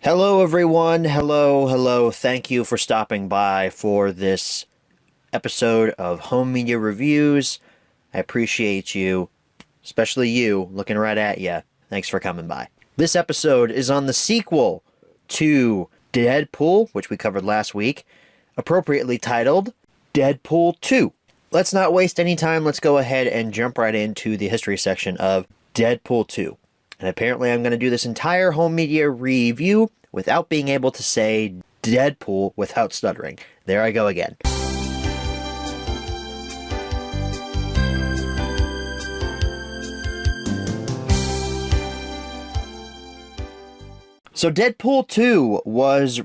Hello, everyone. Hello. Thank you for stopping by for this episode of Home Media Reviews. I appreciate you, especially you, looking right at you. Thanks for coming by. This episode is on the sequel to Deadpool, which we covered last week, appropriately titled Deadpool 2. Let's not waste any time. Let's go ahead and jump right into the history section of Deadpool 2. And apparently I'm going to do this entire home media review without being able to say Deadpool without stuttering. There I go again. So Deadpool 2 was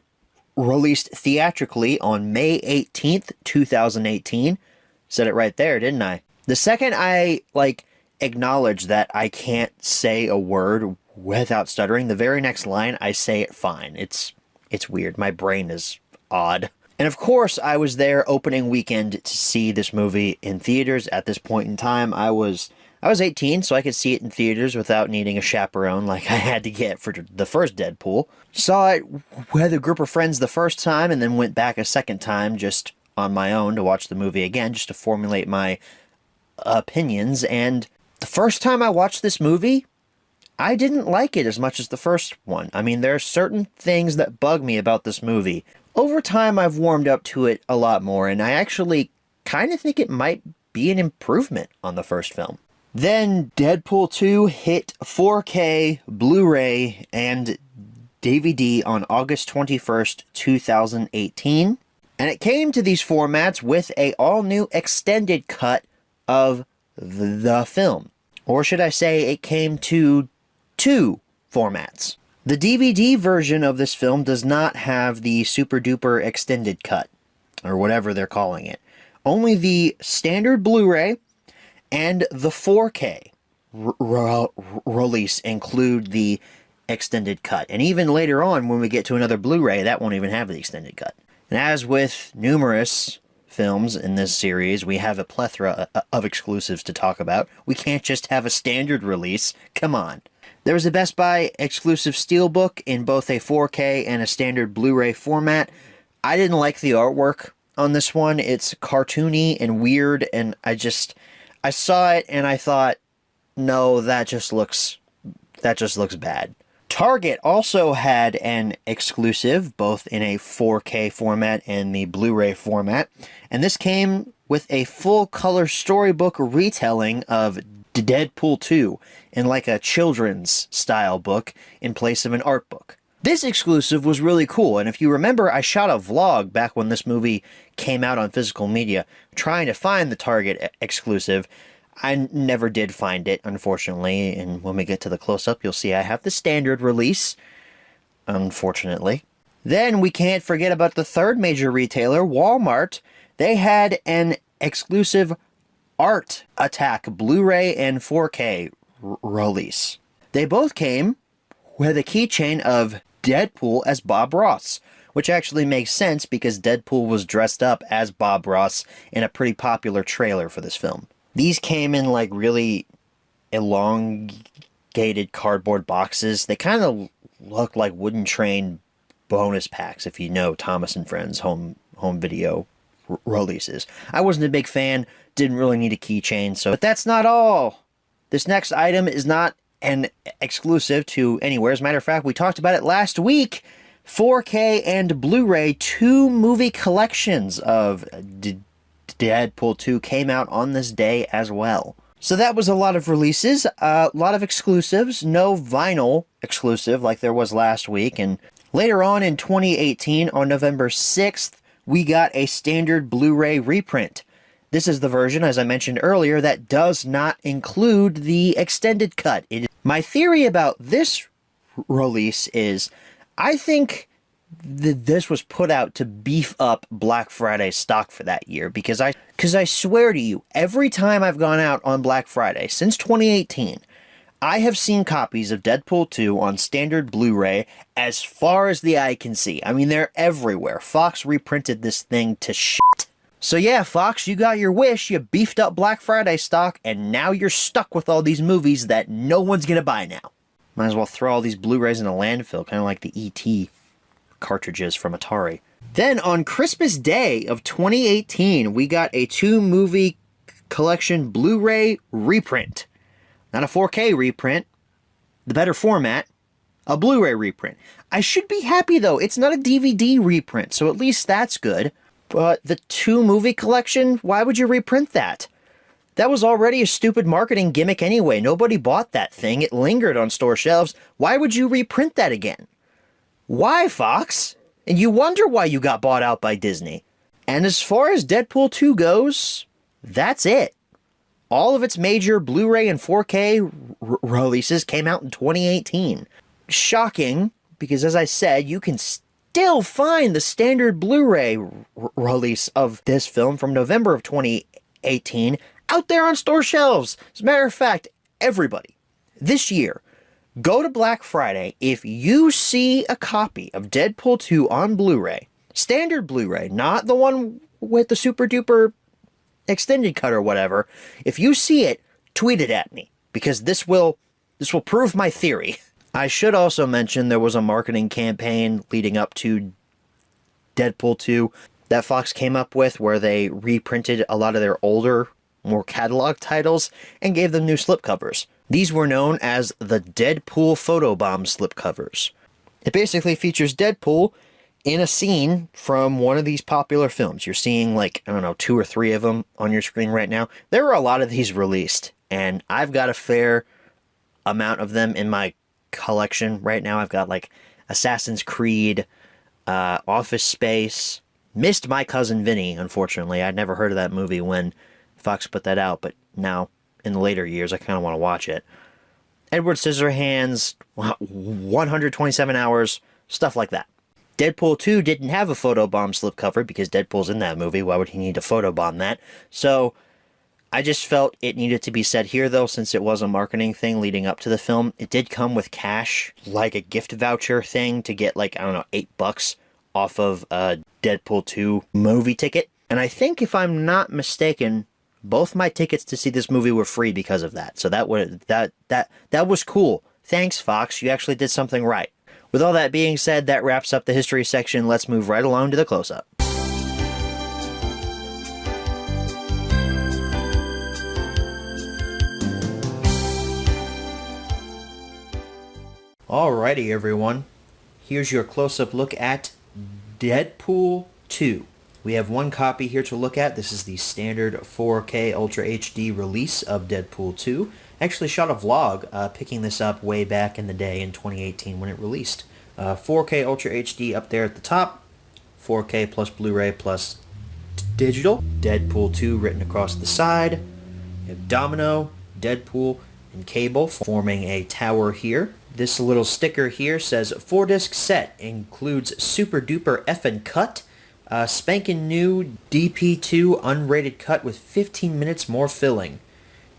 released theatrically on May 18th, 2018. Said it right there, didn't I? The second I, acknowledge that I can't say a word without stuttering, the very next line I say it fine. It's weird. My brain is odd. And of course, I was there opening weekend to see this movie in theaters. At this point in time, I was 18, so I could see it in theaters without needing a chaperone like I had to get for the first Deadpool. Saw it with a group of friends the first time and then went back a second time just on my own to watch the movie again, just to formulate my opinions. And the first time I watched this movie, I didn't like it as much as the first one. I mean, there are certain things that bug me about this movie. Over time, I've warmed up to it a lot more, and I actually kind of think it might be an improvement on the first film. Then Deadpool 2 hit 4K, Blu-ray, and DVD on August 21st, 2018. And it came to these formats with a all-new extended cut of the film. Or should I say it came to two formats. The DVD version of this film does not have the super duper extended cut, or whatever they're calling it. Only the standard Blu-ray and the 4K release include the extended cut. And even later on, when we get to another Blu-ray, that won't even have the extended cut. And as with numerous films in this series, we have a plethora of exclusives to talk about. We can't just have a standard release. Come on. There was a Best Buy exclusive steelbook in both a 4K and a standard Blu-ray format. I didn't like the artwork on this one. It's cartoony and weird, and I saw it and I thought, no, that just looks bad. Target also had an exclusive, both in a 4K format and the Blu-ray format, and this came with a full-color storybook retelling of Deadpool 2 in like a children's style book in place of an art book. This exclusive was really cool, and if you remember, I shot a vlog back when this movie came out on physical media trying to find the Target exclusive. I never did find it, unfortunately, and when we get to the close-up, you'll see I have the standard release, unfortunately. Then we can't forget about the third major retailer, Walmart. They had an exclusive Art Attack Blu-ray and 4K release. They both came with a keychain of Deadpool as Bob Ross, which actually makes sense because Deadpool was dressed up as Bob Ross in a pretty popular trailer for this film. These came in like really elongated cardboard boxes. They kind of look like Wooden Train bonus packs, if you know Thomas and Friends home video releases. I wasn't a big fan, didn't really need a keychain, but that's not all. This next item is not an exclusive to anywhere. As a matter of fact, we talked about it last week. 4K and Blu-ray, two movie collections of Deadpool 2 came out on this day as well. So that was a lot of releases, a lot of exclusives, no vinyl exclusive like there was last week. And later on in 2018, on November 6th, we got a standard Blu-ray reprint. This is the version, as I mentioned earlier, that does not include the extended cut. My theory about this release is, I think this was put out to beef up Black Friday stock for that year, because I swear to you, every time I've gone out on Black Friday since 2018, I have seen copies of Deadpool 2 on standard Blu-ray as far as the eye can see. I mean, they're everywhere. Fox reprinted this thing to shit. So yeah, Fox, you got your wish. You beefed up Black Friday stock, and now you're stuck with all these movies that no one's gonna buy now. Might as well throw all these Blu-rays in a landfill, kind of like the E.T. cartridges from Atari. Then on Christmas Day of 2018, we got a 2-movie collection Blu-ray reprint. Not a 4K reprint, the better format, a Blu-ray reprint. I should be happy though, it's not a DVD reprint, so at least that's good. But the 2-movie collection, why would you reprint that? That was already a stupid marketing gimmick anyway. Nobody bought that thing. It lingered on store shelves. Why would you reprint that again? Why, Fox? And you wonder why you got bought out by Disney. And as far as Deadpool 2 goes, that's it. All of its major Blu-ray and 4K releases came out in 2018. Shocking, because as I said, you can still find the standard Blu-ray release of this film from November of 2018 out there on store shelves. As a matter of fact, everybody, this year, go to Black Friday. If you see a copy of Deadpool 2 on Blu-ray, standard Blu-ray, not the one with the super duper extended cut or whatever, if you see it, tweet it at me, because this will prove my theory. I should also mention there was a marketing campaign leading up to Deadpool 2 that Fox came up with where they reprinted a lot of their older, more catalog titles and gave them new slipcovers. These were known as the Deadpool photobomb slipcovers. It basically features Deadpool in a scene from one of these popular films. You're seeing like, I don't know, 2 or 3 of them on your screen right now. There are a lot of these released, and I've got a fair amount of them in my collection right now. I've got like Assassin's Creed, Office Space, missed My Cousin Vinny, unfortunately. I'd never heard of that movie when Fox put that out, but now in the later years I kind of want to watch it. Edward Scissorhands, 127 Hours, stuff like that. Deadpool 2 didn't have a photobomb slipcover because Deadpool's in that movie. Why would he need to photobomb that? So I just felt it needed to be said here, though, since it was a marketing thing leading up to the film. It did come with cash, like a gift voucher thing to get, like, I don't know, $8 off of a Deadpool 2 movie ticket. And I think, if I'm not mistaken, both my tickets to see this movie were free because of that. So that was cool. Thanks, Fox. You actually did something right. With all that being said, that wraps up the history section. Let's move right along to the close-up. Alrighty, everyone. Here's your close-up look at Deadpool 2. We have one copy here to look at. This is the standard 4K Ultra HD release of Deadpool 2. I actually shot a vlog picking this up way back in the day in 2018 when it released. 4K Ultra HD up there at the top. 4K plus Blu-ray plus digital. Deadpool 2 written across the side. You have Domino, Deadpool, and Cable forming a tower here. This little sticker here says 4-disc set, includes super duper effin' cut. Spankin' new DP2 unrated cut with 15 minutes more filling.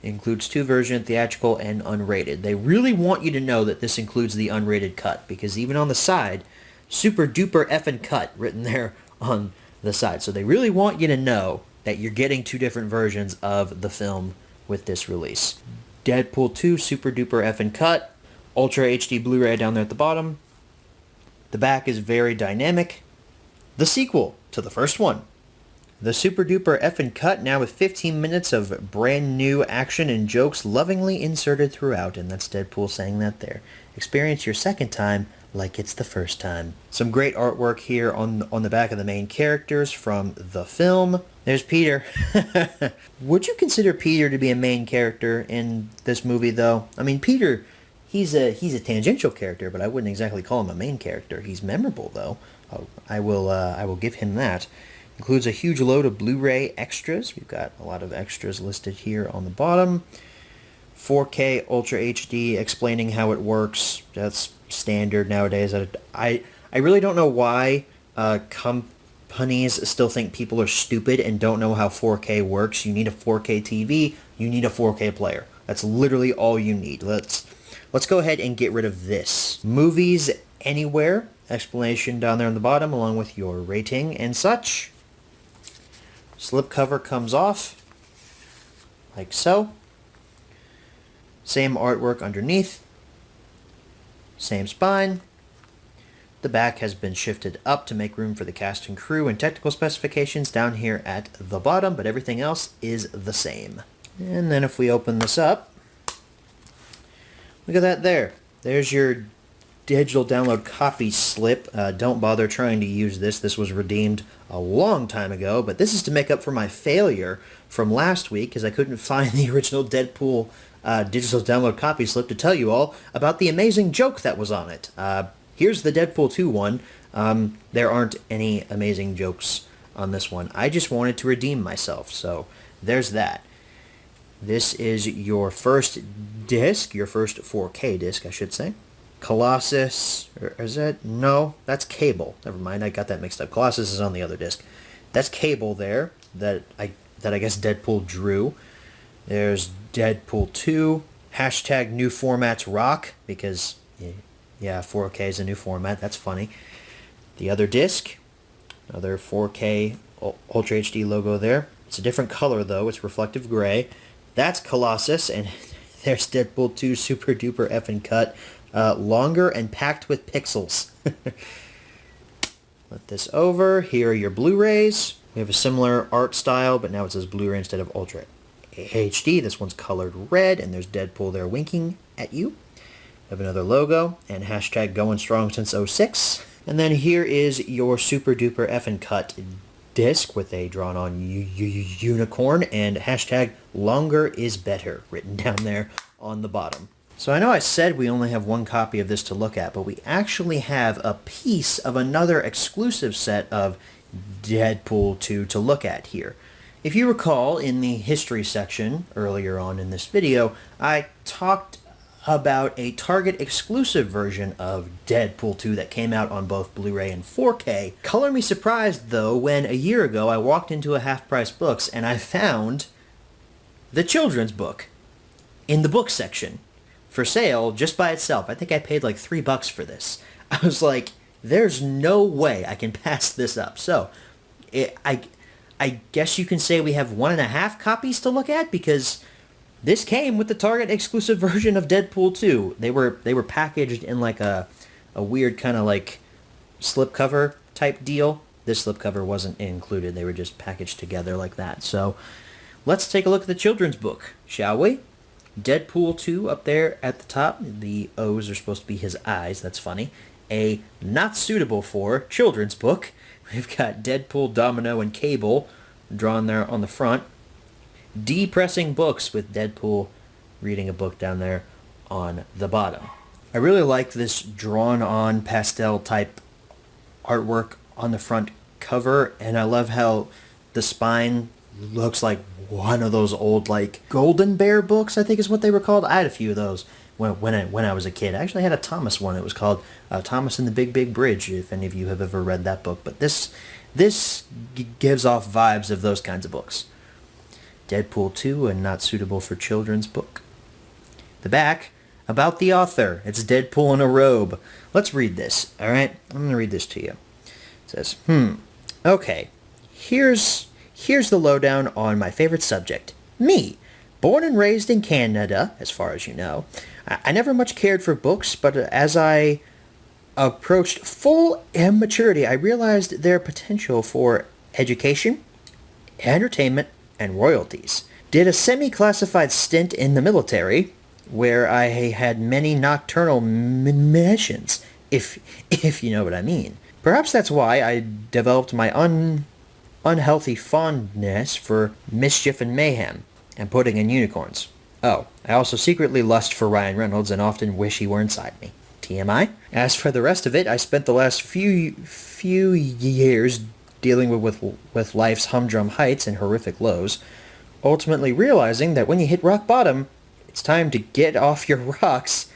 Includes 2 versions, theatrical and unrated. They really want you to know that this includes the unrated cut, because even on the side, super duper effin' cut written there on the side. So they really want you to know that you're getting 2 different versions of the film with this release. Deadpool 2 super duper effin' cut. Ultra HD Blu-ray down there at the bottom. The back is very dynamic. The sequel to the first one. The super duper effin' cut, now with 15 minutes of brand new action and jokes lovingly inserted throughout, and that's Deadpool saying that there. Experience your second time like it's the first time. Some great artwork here on the back of the main characters from the film. There's Peter. Would you consider Peter to be a main character in this movie, though? I mean, Peter, he's a tangential character, but I wouldn't exactly call him a main character. He's memorable, though. I will give him that. Includes a huge load of Blu-ray extras. We've got a lot of extras listed here on the bottom. 4K Ultra HD explaining how it works. That's standard nowadays. I really don't know why companies still think people are stupid and don't know how 4K works. You need a 4K TV. You need a 4K player. That's literally all you need. Let's go ahead and get rid of this. Movies Anywhere. Explanation down there on the bottom along with your rating and such. Slipcover comes off like so. Same artwork underneath. Same spine. The back has been shifted up to make room for the cast and crew and technical specifications down here at the bottom, but everything else is the same. And then if we open this up, look at that there. There's your digital download copy slip. Don't bother trying to use this. This was redeemed a long time ago, but this is to make up for my failure from last week because I couldn't find the original Deadpool digital download copy slip to tell you all about the amazing joke that was on it. Here's the Deadpool 2 one. There aren't any amazing jokes on this one. I just wanted to redeem myself, so there's that. This is your first disc, your first 4K disc, I should say. Colossus, or is that? No, that's Cable. Never mind, I got that mixed up. Colossus is on the other disc. That's Cable there, that I guess Deadpool drew. There's Deadpool 2, hashtag new formats rock, because, yeah, 4K is a new format, that's funny. The other disc, another 4K Ultra HD logo there. It's a different color though, it's reflective gray. That's Colossus, and there's Deadpool 2 super duper effing cut. Longer and packed with pixels. Let this over. Here are your Blu-rays. We have a similar art style, but now it says Blu-ray instead of Ultra HD. This one's colored red, and there's Deadpool there winking at you. We have another logo, and hashtag going strong since '06. And then here is your super duper effing cut disc with a drawn-on unicorn and hashtag longer is better written down there on the bottom. So I know I said we only have one copy of this to look at, but we actually have a piece of another exclusive set of Deadpool 2 to look at here. If you recall, in the history section earlier on in this video, I talked about a Target exclusive version of Deadpool 2 that came out on both Blu-ray and 4K. Color me surprised, though, when a year ago I walked into a Half Price Books and I found the children's book in the book section for sale just by itself. I think I paid like $3 for this. I was like, there's no way I can pass this up. So, I guess you can say we have 1.5 copies to look at because this came with the Target exclusive version of Deadpool 2. They were packaged in like a weird kind of like slipcover type deal. This slipcover wasn't included. They were just packaged together like that. So let's take a look at the children's book, shall we? Deadpool 2 up there at the top. The O's are supposed to be his eyes. That's funny. A not suitable for children's book. We've got Deadpool, Domino, and Cable drawn there on the front. Depressing books with Deadpool reading a book down there on the bottom. I really like this drawn-on pastel type artwork on the front cover, and I love how the spine looks like one of those old like Golden Bear books, I think is what they were called. I had a few of those when I was a kid. I actually had a Thomas one. It was called Thomas and the Big Bridge, if any of you have ever read that book. But this gives off vibes of those kinds of books. Deadpool 2, a not suitable for children's book. The back, about the author. It's Deadpool in a robe. Let's read this, alright? I'm going to read this to you. It says, okay, here's the lowdown on my favorite subject. Me, born and raised in Canada, as far as you know. I never much cared for books, but as I approached full immaturity, I realized their potential for education, entertainment, and royalties. Did a semi-classified stint in the military, where I had many nocturnal missions, if you know what I mean. Perhaps that's why I developed my unhealthy fondness for mischief and mayhem, and putting in unicorns. Oh, I also secretly lust for Ryan Reynolds and often wish he were inside me. TMI? As for the rest of it, I spent the last few years dealing with life's humdrum heights and horrific lows, ultimately realizing that when you hit rock bottom, it's time to get off your rocks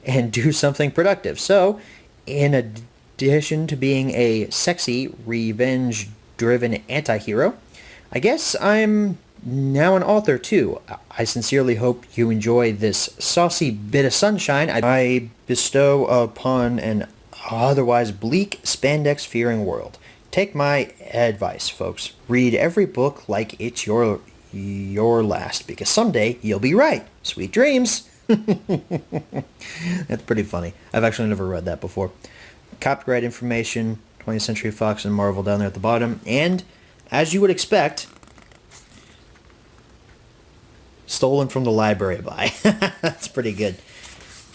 and do something productive. So, in addition to being a sexy, revenge-driven anti-hero, I guess I'm now an author too. I sincerely hope you enjoy this saucy bit of sunshine I bestow upon an otherwise bleak, spandex-fearing world. Take my advice, folks. Read every book like it's your last, because someday you'll be right. Sweet dreams! That's pretty funny. I've actually never read that before. Copyright information, 20th Century Fox and Marvel down there at the bottom. And, as you would expect, stolen from the library by. That's pretty good.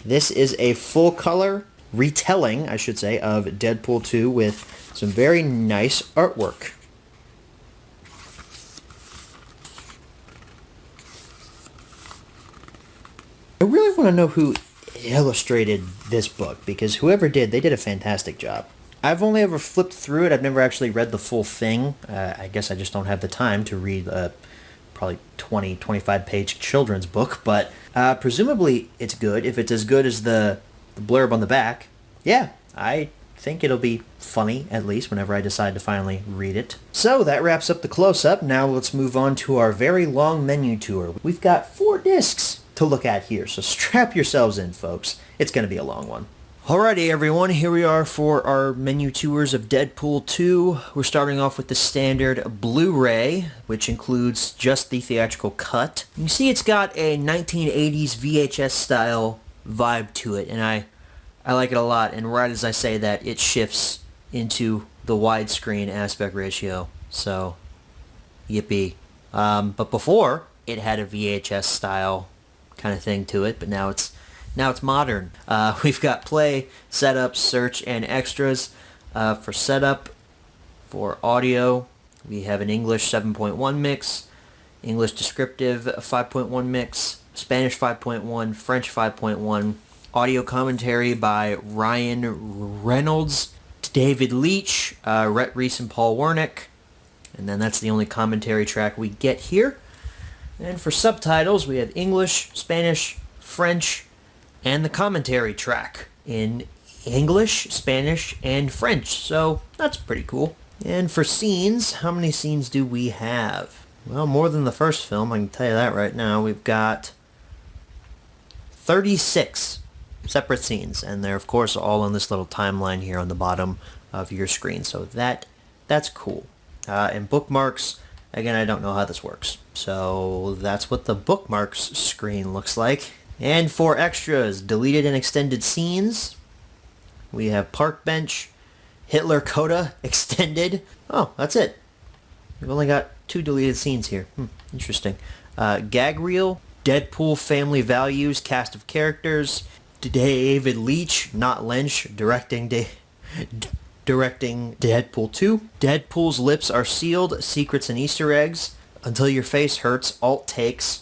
This is a full-color retelling, I should say, of Deadpool 2 with some very nice artwork. I really want to know who illustrated this book, because whoever did, they did a fantastic job. I've only ever flipped through it. I've never actually read the full thing. I guess I just don't have the time to read probably 20, 25-page children's book, but presumably it's good. If it's as good as the blurb on the back, yeah, I think it'll be funny, at least, whenever I decide to finally read it. So that wraps up the close-up. Now let's move on to our very long menu tour. We've got 4 discs to look at here, so strap yourselves in, folks. It's going to be a long one. Alrighty, everyone, here we are for our menu tours of Deadpool 2. We're starting off with the standard Blu-ray, which includes just the theatrical cut. You can see it's got a 1980s VHS style vibe to it, and I like it a lot. And right as I say that, it shifts into the widescreen aspect ratio, so yippee. But before, it had a VHS style kind of thing to it, but now it's modern. We've got play, setup, search, and extras. For setup, for audio, we have an English 7.1 mix, English descriptive 5.1 mix, Spanish 5.1, French 5.1, audio commentary by Ryan Reynolds, David Leitch, Rhett Reese, and Paul Wernick, and then that's the only commentary track we get here. And for subtitles, we have English, Spanish, French, and the commentary track in English, Spanish, and French. So that's pretty cool. And for scenes, how many scenes do we have? Well, more than the first film, I can tell you that right now. We've got 36 separate scenes, and they're of course all on this little timeline here on the bottom of your screen. So that's cool. And bookmarks, again, I don't know how this works. So that's what the bookmarks screen looks like. And for extras, deleted and extended scenes, we have Park Bench, Hitler Coda Extended. Oh, that's it. We've only got 2 deleted scenes here. Interesting. Gag Reel, Deadpool Family Values, Cast of Characters, David Leitch, not Lynch, directing Deadpool 2. Deadpool's Lips Are Sealed, Secrets and Easter Eggs, Until Your Face Hurts, Alt Takes,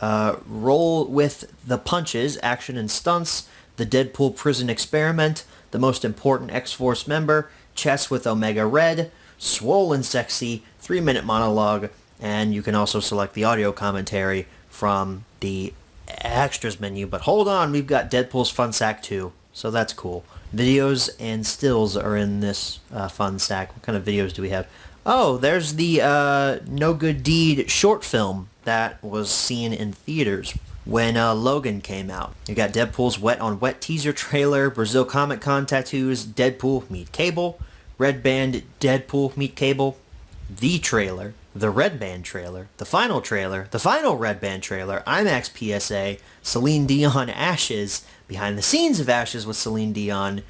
Roll with the Punches, Action and Stunts, The Deadpool Prison Experiment, The Most Important X-Force Member, Chess with Omega Red, Swole and Sexy, 3-minute monologue, and you can also select the audio commentary from the extras menu. But hold on, we've got Deadpool's Fun Sack 2, so that's cool. Videos and stills are in this fun sack. What kind of videos do we have? Oh, there's the No Good Deed short film that was seen in theaters when Logan came out. You got Deadpool's Wet on Wet teaser trailer, Brazil Comic Con tattoos, Deadpool meet Cable, Red Band Deadpool meet Cable, the trailer, the Red Band trailer, the final Red Band trailer, IMAX PSA, Celine Dion Ashes, behind the scenes of Ashes with Celine Dion,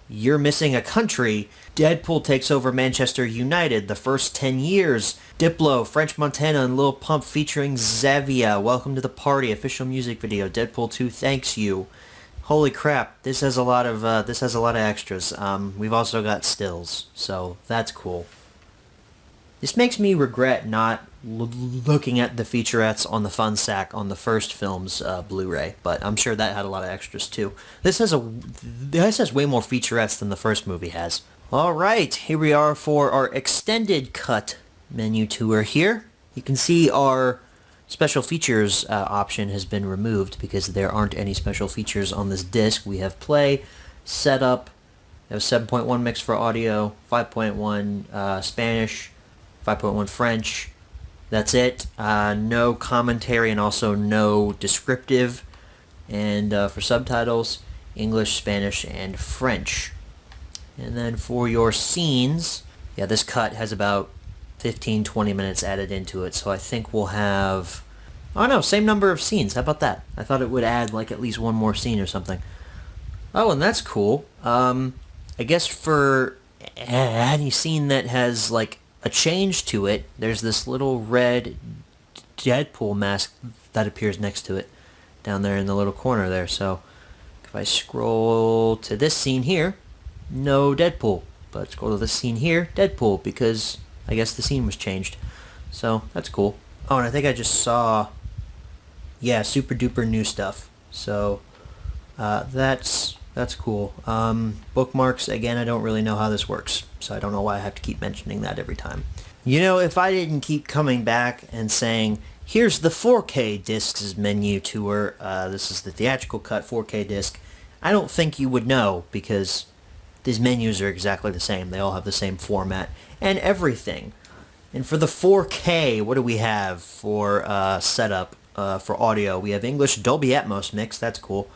You're Missing a Country, Deadpool Takes Over Manchester United, The First 10 Years, Diplo, French Montana, and Lil Pump featuring Zavia, Welcome to the Party, official music video, Deadpool 2 Thanks You. Holy crap, this has a lot of extras. We've also got stills, so that's cool. This makes me regret not looking at the featurettes on the Fun Sack on the first film's Blu-ray, but I'm sure that had a lot of extras too. This has way more featurettes than the first movie has. Alright, here we are for our extended cut menu tour here. You can see our special features option has been removed because there aren't any special features on this disc. We have play, setup, we have 7.1 mix for audio, 5.1 Spanish, 5.1 French. That's it. No commentary and also no descriptive. And for subtitles, English, Spanish, and French. And then for your scenes, yeah, this cut has about 15-20 minutes added into it, so I think we'll have Oh no, same number of scenes. How about that? I thought it would add like at least one more scene or something. Oh, and that's cool. I guess for any scene that has like a change to it, there's this little red Deadpool mask that appears next to it down there in the little corner there. So if I scroll to this scene here, no Deadpool. But scroll to this scene here, Deadpool, because I guess the scene was changed. So that's cool. Oh, and I think I just saw, yeah, super duper new stuff. So that's cool. Bookmarks, again, I don't really know how this works, so I don't know why I have to keep mentioning that every time. You know, if I didn't keep coming back and saying, here's the 4K discs menu tour, this is the theatrical cut 4K disc, I don't think you would know, because these menus are exactly the same. They all have the same format and everything. And for the 4K, what do we have for setup for audio? We have English Dolby Atmos mix, that's cool.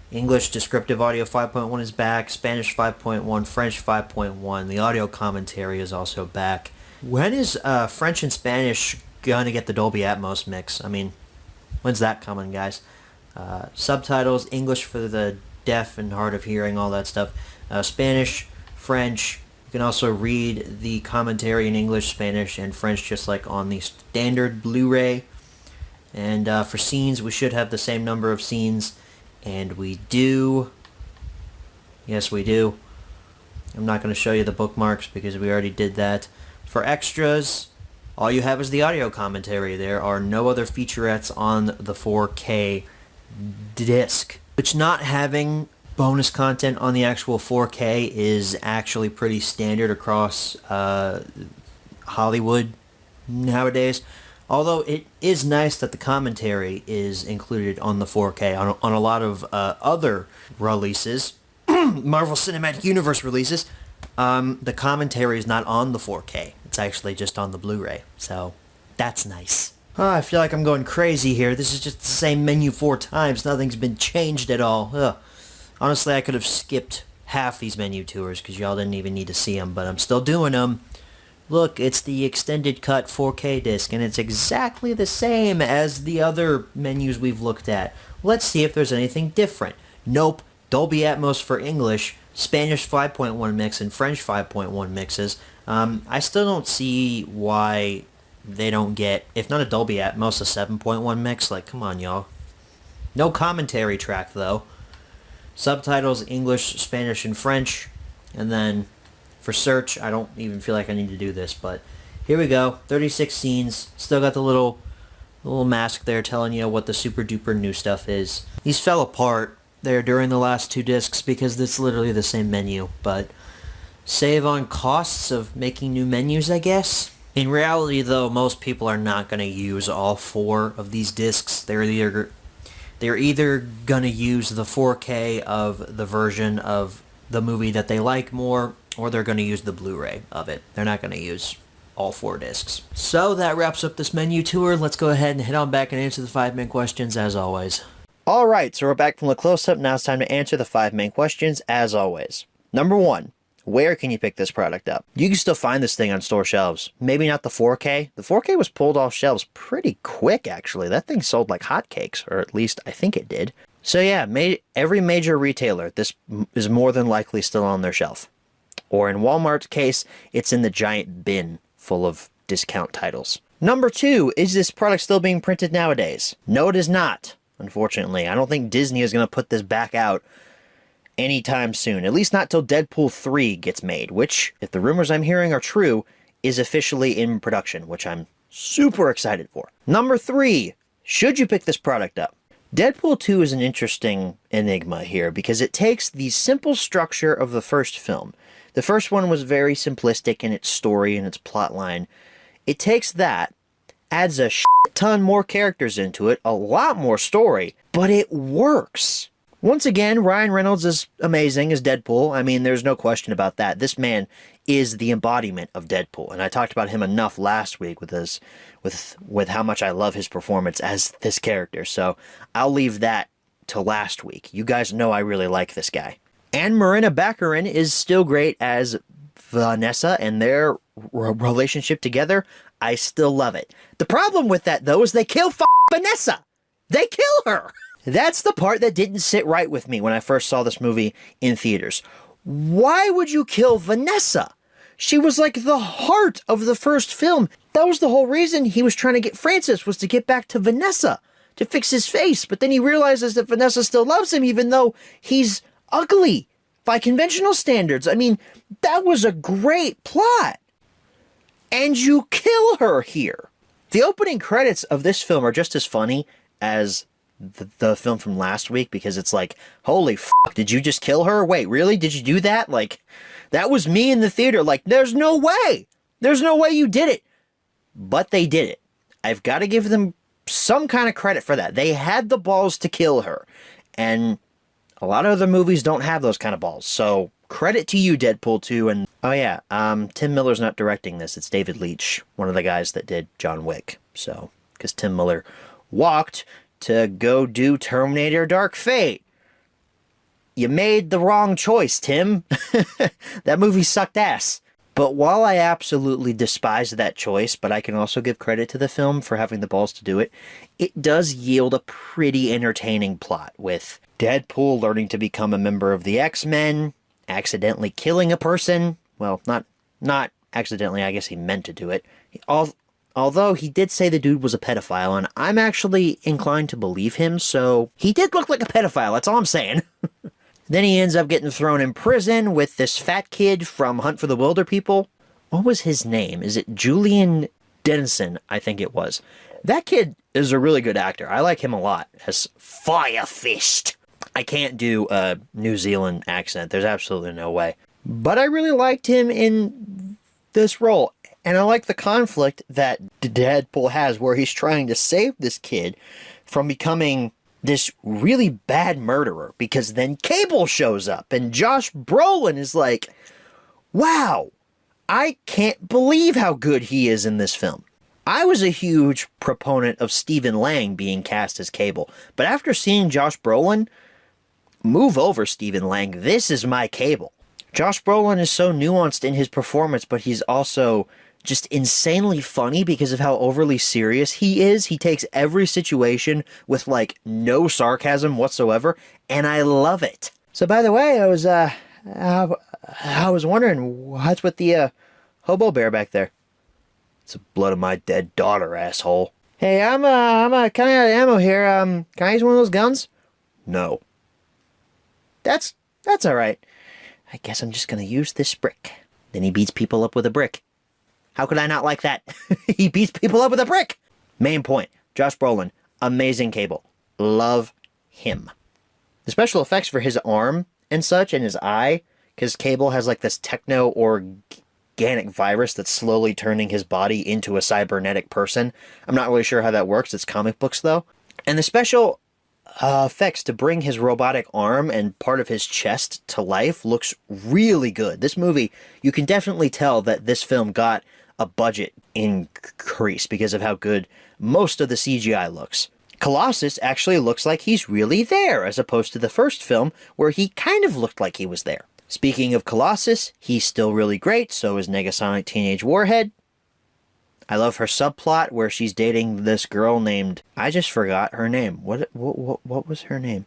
English Descriptive Audio 5.1 is back, Spanish 5.1, French 5.1. The audio commentary is also back. When is French and Spanish gonna get the Dolby Atmos mix? I mean, when's that coming, guys? Subtitles, English for the deaf and hard of hearing, all that stuff. Spanish, French. You can also read the commentary in English, Spanish, and French just like on the standard Blu-ray. And for scenes, we should have the same number of scenes. And we do. Yes, we do. I'm not going to show you the bookmarks because we already did that. For extras, all you have is the audio commentary. There are no other featurettes on the 4K disc. Which not having bonus content on the actual 4K is actually pretty standard across Hollywood nowadays. Although it is nice that the commentary is included on the 4K. On a lot of other releases, Marvel Cinematic Universe releases, the commentary is not on the 4K. It's actually just on the Blu-ray. So that's nice. I feel like I'm going crazy here. This is just the same menu 4 times. Nothing's been changed at all. Ugh. Honestly, I could have skipped half these menu tours because y'all didn't even need to see them, but I'm still doing them. Look, it's the extended cut 4K disc, and it's exactly the same as the other menus we've looked at. Let's see if there's anything different. Nope. Dolby Atmos for English, Spanish 5.1 mix, and French 5.1 mixes. I still don't see why they don't get, if not a Dolby Atmos, a 7.1 mix. Like, come on, y'all. No commentary track, though. Subtitles, English, Spanish, and French. And then for search, I don't even feel like I need to do this, but here we go. 36 scenes. Still got the little mask there telling you what the super duper new stuff is. These fell apart there during the last 2 discs because it's literally the same menu, but save on costs of making new menus, I guess. In reality, though, most people are not going to use all 4 of these discs. They're either going to use the 4K of the version of the movie that they like more, or they're going to use the Blu-ray of it. They're not going to use all 4 discs. So that wraps up this menu tour. Let's go ahead and head on back and answer the 5 main questions as always. Alright, so we're back from the close-up. Now it's time to answer the 5 main questions as always. Number 1. Where can you pick this product up? You can still find this thing on store shelves. Maybe not the 4K. The 4K was pulled off shelves pretty quick, actually. That thing sold like hotcakes, or at least I think it did. So yeah, every major retailer, this is more than likely still on their shelf. Or in Walmart's case, it's in the giant bin full of discount titles. Number 2, is this product still being printed nowadays? No, it is not, unfortunately. I don't think Disney is going to put this back out anytime soon. At least not till Deadpool 3 gets made, which, if the rumors I'm hearing are true, is officially in production, which I'm super excited for. Number 3, should you pick this product up? Deadpool 2 is an interesting enigma here because it takes the simple structure of the first film. The first one was very simplistic in its story and its plot line. It takes that, adds a shit ton more characters into it, a lot more story, but it works. Once again, Ryan Reynolds is amazing as Deadpool. I mean, there's no question about that. This man is the embodiment of Deadpool, and I talked about him enough last week with how much I love his performance as this character, so I'll leave that to last week. You guys know I really like this guy. And Marina Baccarin is still great as Vanessa, and their relationship together, I still love it. The problem with that, though, is they kill Vanessa. They kill her. That's the part that didn't sit right with me when I first saw this movie in theaters. Why would you kill Vanessa? She was like the heart of the first film. That was the whole reason he was trying to get Francis, was to get back to Vanessa, to fix his face. But then he realizes that Vanessa still loves him, even though he's ugly by conventional standards. I mean, that was a great plot. And you kill her here. The opening credits of this film are just as funny as the film from last week, because it's like, holy fuck, did you just kill her? Wait, really? Did you do that? Like, that was me in the theater. Like, there's no way. There's no way you did it. But they did it. I've got to give them some kind of credit for that. They had the balls to kill her. And a lot of other movies don't have those kind of balls. So, credit to you, Deadpool 2. And, oh yeah, Tim Miller's not directing this. It's David Leitch, one of the guys that did John Wick. So, because Tim Miller walked to go do Terminator Dark Fate. You made the wrong choice, Tim. That movie sucked ass. But while I absolutely despise that choice, but I can also give credit to the film for having the balls to do it, it does yield a pretty entertaining plot, with Deadpool learning to become a member of the X-Men, accidentally killing a person. Well, not accidentally, I guess he meant to do it. Although he did say the dude was a pedophile, and I'm actually inclined to believe him, so he did look like a pedophile, that's all I'm saying. Then he ends up getting thrown in prison with this fat kid from Hunt for the Wilder People. What was his name? Is it Julian Dennison? I think it was. That kid is a really good actor. I like him a lot as Firefist. I can't do a New Zealand accent. There's absolutely no way. But I really liked him in this role. And I like the conflict that Deadpool has, where he's trying to save this kid from becoming this really bad murderer, because then Cable shows up and Josh Brolin is like, wow, I can't believe how good he is in this film. I was a huge proponent of Stephen Lang being cast as Cable, but after seeing Josh Brolin, move over Stephen Lang, this is my Cable. Josh Brolin is so nuanced in his performance, but he's also just insanely funny because of how overly serious he is. He takes every situation with, like, no sarcasm whatsoever, and I love it. So, by the way, I was wondering, what's with the hobo bear back there? It's the blood of my dead daughter, asshole. Hey, I'm kind of out of ammo here. Can I use one of those guns? No. That's all right. I guess I'm just gonna use this brick. Then he beats people up with a brick. How could I not like that? He beats people up with a brick! Main point. Josh Brolin. Amazing Cable. Love him. The special effects for his arm and such, and his eye, because Cable has like this techno-organic virus that's slowly turning his body into a cybernetic person. I'm not really sure how that works. It's comic books, though. And the special effects to bring his robotic arm and part of his chest to life looks really good. This movie, you can definitely tell that this film got a budget increase because of how good most of the CGI looks. Colossus actually looks like he's really there, as opposed to the first film where he kind of looked like he was there. Speaking of Colossus, he's still really great, so is Negasonic Teenage Warhead. I love her subplot where she's dating this girl named... I just forgot her name. What was her name?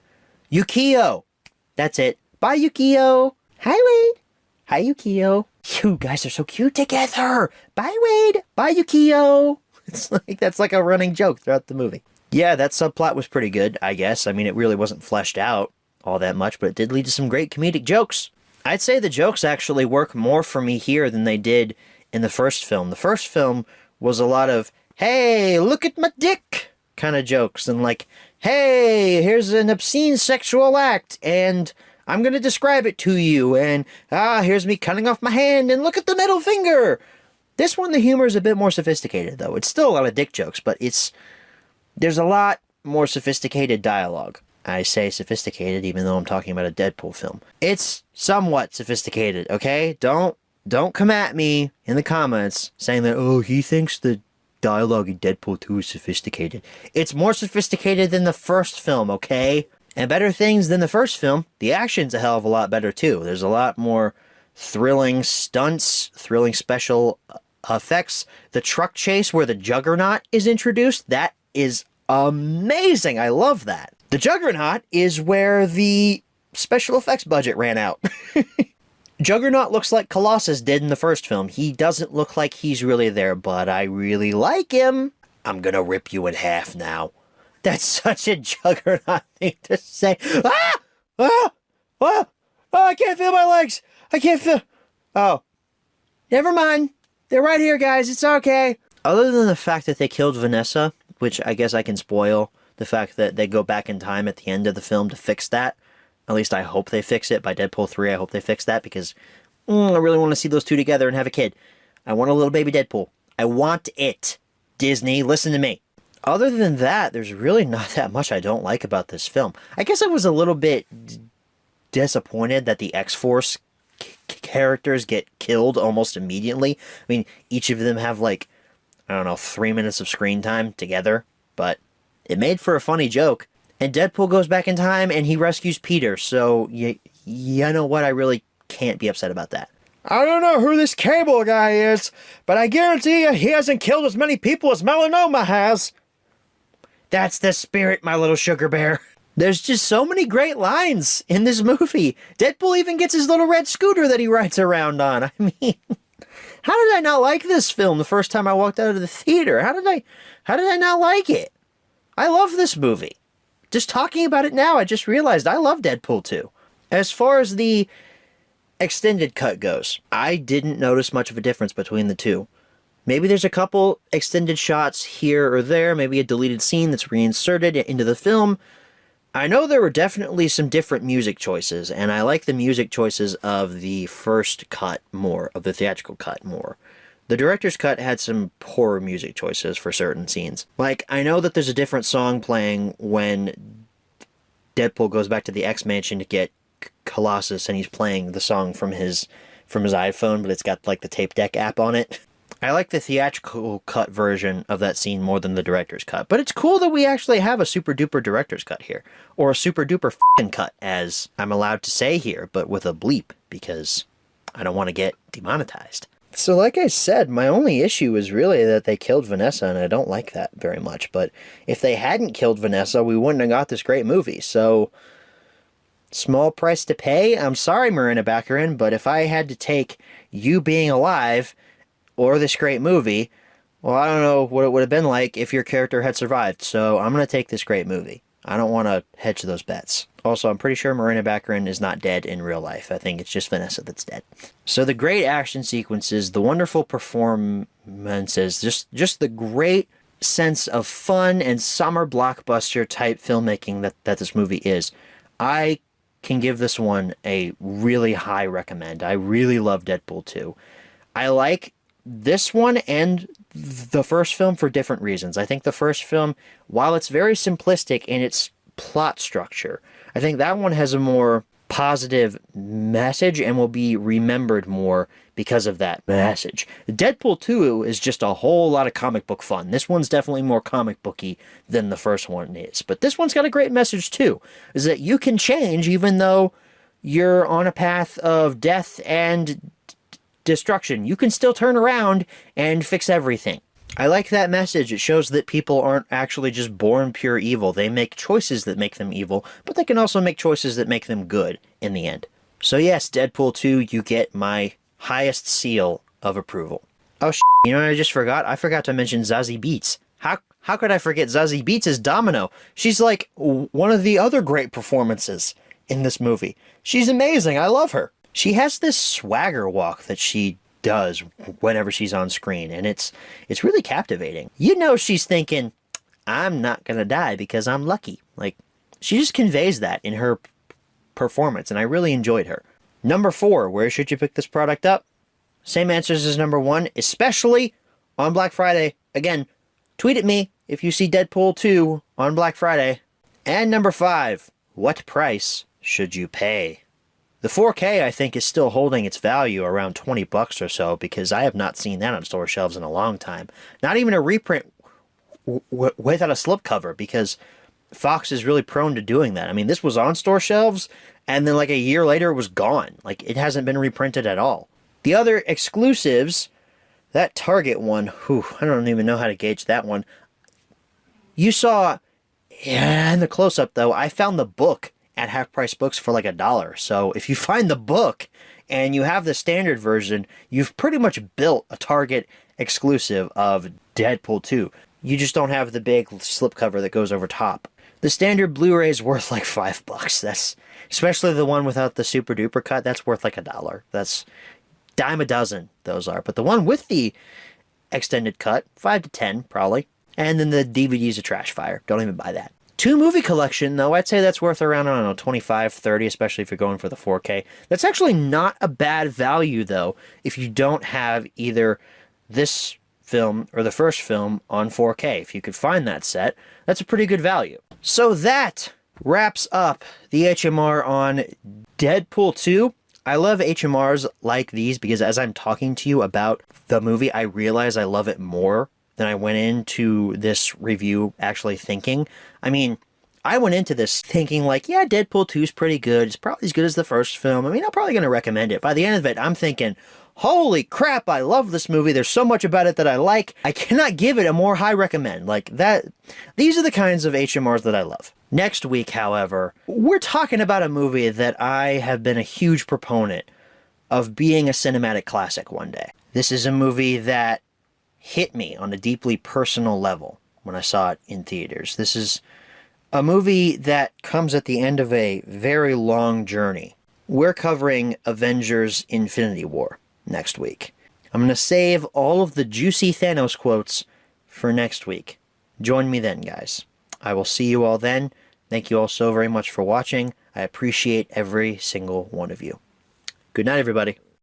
Yukio! That's it. Bye, Yukio! Hi, Wade! Hi, Yukio. You guys are so cute together! Bye, Wade! Bye, Yukio! That's like a running joke throughout the movie. Yeah, that subplot was pretty good, I guess. I mean, it really wasn't fleshed out all that much, but it did lead to some great comedic jokes. I'd say the jokes actually work more for me here than they did in the first film. The first film was a lot of, hey, look at my dick kind of jokes, and like, hey, here's an obscene sexual act, and I'm going to describe it to you, and here's me cutting off my hand, and look at the middle finger. This one, the humor is a bit more sophisticated, though. It's still a lot of dick jokes, but there's a lot more sophisticated dialogue. I say sophisticated even though I'm talking about a Deadpool film. It's somewhat sophisticated, okay? Don't come at me in the comments saying that, oh, he thinks the dialogue in Deadpool 2 is sophisticated. It's more sophisticated than the first film, okay? And better things than the first film, the action's a hell of a lot better too. There's a lot more thrilling stunts, thrilling special effects. The truck chase where the Juggernaut is introduced, that is amazing. I love that. The Juggernaut is where the special effects budget ran out. Juggernaut looks like Colossus did in the first film. He doesn't look like he's really there, but I really like him. I'm gonna rip you in half now. That's such a Juggernaut thing to say. Ah! Ah! Ah! Oh, I can't feel my legs. I can't feel... Oh. Never mind. They're right here, guys. It's okay. Other than the fact that they killed Vanessa, which I guess I can spoil, the fact that they go back in time at the end of the film to fix that. At least I hope they fix it. By Deadpool 3, I hope they fix that because I really want to see those two together and have a kid. I want a little baby Deadpool. I want it. Disney, listen to me. Other than that, there's really not that much I don't like about this film. I guess I was a little bit disappointed that the X-Force characters get killed almost immediately. I mean, each of them have like, I don't know, 3 minutes of screen time together, but it made for a funny joke. And Deadpool goes back in time and he rescues Peter, so you know what? I really can't be upset about that. I don't know who this Cable guy is, but I guarantee you he hasn't killed as many people as Melanoma has. That's the spirit, my little sugar bear. There's just so many great lines in this movie. Deadpool even gets his little red scooter that he rides around on. I mean, how did I not like this film the first time I walked out of the theater? How did I not like it? I love this movie. Just talking about it now, I just realized I love Deadpool 2. As far as the extended cut goes, I didn't notice much of a difference between the two. Maybe there's a couple extended shots here or there, maybe a deleted scene that's reinserted into the film. I know there were definitely some different music choices, and I like the music choices of the first cut more, of the theatrical cut more. The director's cut had some poor music choices for certain scenes. Like, I know that there's a different song playing when Deadpool goes back to the X-Mansion to get Colossus, and he's playing the song from his iPhone, but it's got, like, the tape deck app on it. I like the theatrical cut version of that scene more than the director's cut. But it's cool that we actually have a super duper director's cut here. Or a super duper f***ing cut, as I'm allowed to say here, but with a bleep, because I don't want to get demonetized. So like I said, my only issue is really that they killed Vanessa, and I don't like that very much. But if they hadn't killed Vanessa, we wouldn't have got this great movie. So, small price to pay. I'm sorry, Marina Baccarin, but if I had to take you being alive or this great movie, well, I don't know what it would have been like if your character had survived, so I'm going to take this great movie. I don't want to hedge those bets. Also, I'm pretty sure Marina Baccarin is not dead in real life. I think it's just Vanessa that's dead. So the great action sequences, the wonderful performances, just the great sense of fun and summer blockbuster type filmmaking that this movie is. I can give this one a really high recommend. I really love Deadpool 2. I like this one and the first film for different reasons. I think the first film, while it's very simplistic in its plot structure, I think that one has a more positive message and will be remembered more because of that message. Deadpool 2 is just a whole lot of comic book fun. This one's definitely more comic booky than the first one is. But this one's got a great message too, is that you can change even though you're on a path of death and destruction. You can still turn around and fix everything. I like that message. It shows that people aren't actually just born pure evil. They make choices that make them evil, but they can also make choices that make them good in the end. So yes, Deadpool 2, you get my highest seal of approval. Oh you know what I just forgot? I forgot to mention Zazie Beetz. How could I forget Zazie Beetz as Domino? She's like one of the other great performances in this movie. She's amazing. I love her. She has this swagger walk that she does whenever she's on screen, and it's really captivating. You know she's thinking, I'm not gonna die because I'm lucky. Like, she just conveys that in her performance, and I really enjoyed her. Number 4, where should you pick this product up? Same answers as number 1, especially on Black Friday. Again, tweet at me if you see Deadpool 2 on Black Friday. And number 5, what price should you pay? The 4K, I think, is still holding its value around $20 or so, because I have not seen that on store shelves in a long time. Not even a reprint without a slipcover, because Fox is really prone to doing that. I mean, this was on store shelves, and then like a year later it was gone. Like, it hasn't been reprinted at all. The other exclusives, that Target one, I don't even know how to gauge that one. You saw, yeah, in the close-up though, I found the book at Half Price Books for like $1. So if you find the book and you have the standard version, you've pretty much built a Target exclusive of Deadpool 2. You just don't have the big slipcover that goes over top. The standard Blu-ray is worth like $5. That's, especially the one without the super duper cut, that's worth like $1. That's dime a dozen, those are. But the one with the extended cut, 5 to 10 probably. And then the DVD's a trash fire. Don't even buy that. 2-movie collection, though, I'd say that's worth around, I don't know, 25, 30, especially if you're going for the 4K. That's actually not a bad value, though, if you don't have either this film or the first film on 4K. If you could find that set, that's a pretty good value. So that wraps up the HMR on Deadpool 2. I love HMRs like these because as I'm talking to you about the movie, I realize I love it more than I went into this review actually thinking. I mean, I went into this thinking like, yeah, Deadpool 2 is pretty good. It's probably as good as the first film. I mean, I'm probably going to recommend it. By the end of it, I'm thinking, holy crap, I love this movie. There's so much about it that I like. I cannot give it a more high recommend. Like that, these are the kinds of HMRs that I love. Next week, however, we're talking about a movie that I have been a huge proponent of being a cinematic classic one day. This is a movie that hit me on a deeply personal level when I saw it in theaters. This is a movie that comes at the end of a very long journey. We're covering Avengers Infinity War next week. I'm going to save all of the juicy Thanos quotes for next week. Join me then, guys. I will see you all then. Thank you all so very much for watching. I appreciate every single one of you. Good night, everybody.